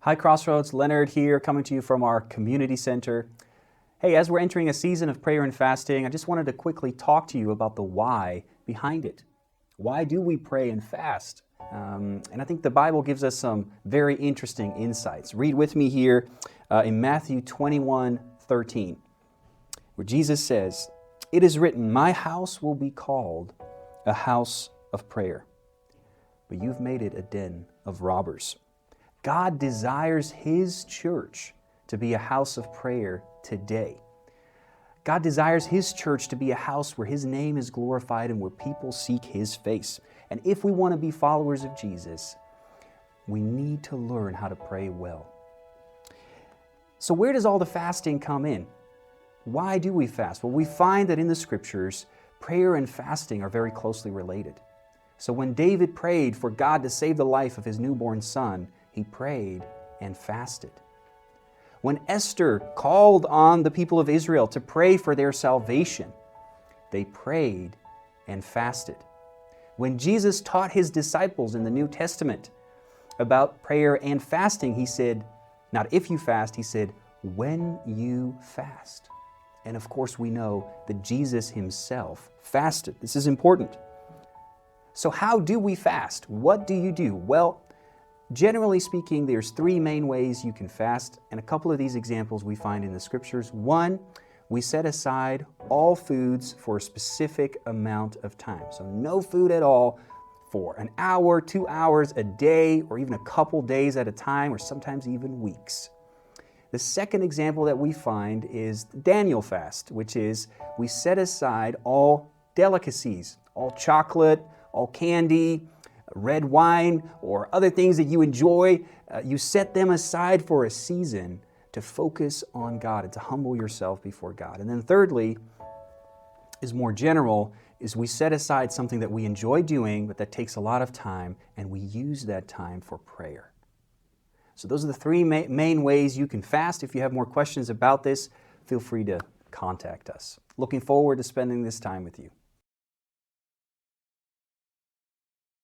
Hi Crossroads, Leonard here, coming to you from our community center. Hey, as we're entering a season of prayer and fasting, I just wanted to quickly talk to you about the why behind it. Why do we pray and fast? And I think the Bible gives us some very interesting insights. Read with me here in Matthew 21:13, where Jesus says, "It is written, my house will be called a house of prayer, but you've made it a den of robbers." God desires His church to be a house of prayer today. God desires His church to be a house where His name is glorified and where people seek His face. And if we want to be followers of Jesus, we need to learn how to pray well. So where does all the fasting come in? Why do we fast? Well, we find that in the Scriptures, prayer and fasting are very closely related. So when David prayed for God to save the life of his newborn son, he prayed and fasted. When Esther called on the people of Israel to pray for their salvation, they prayed and fasted. When Jesus taught His disciples in the New Testament about prayer and fasting, He said, not if you fast, He said, when you fast. And of course we know that Jesus Himself fasted. This is important. So how do we fast? What do you do? Well, generally speaking, there's three main ways you can fast, and a couple of these examples we find in the Scriptures. One, we set aside all foods for a specific amount of time. So no food at all for an hour, 2 hours, a day, or even a couple days at a time, or sometimes even weeks. The second example that we find is the Daniel fast, which is we set aside all delicacies, all chocolate, all candy, red wine, or other things that you enjoy. You set them aside for a season to focus on God and to humble yourself before God. And then thirdly, is more general, is we set aside something that we enjoy doing, but that takes a lot of time, and we use that time for prayer. So those are the three main ways you can fast. If you have more questions about this, feel free to contact us. Looking forward to spending this time with you.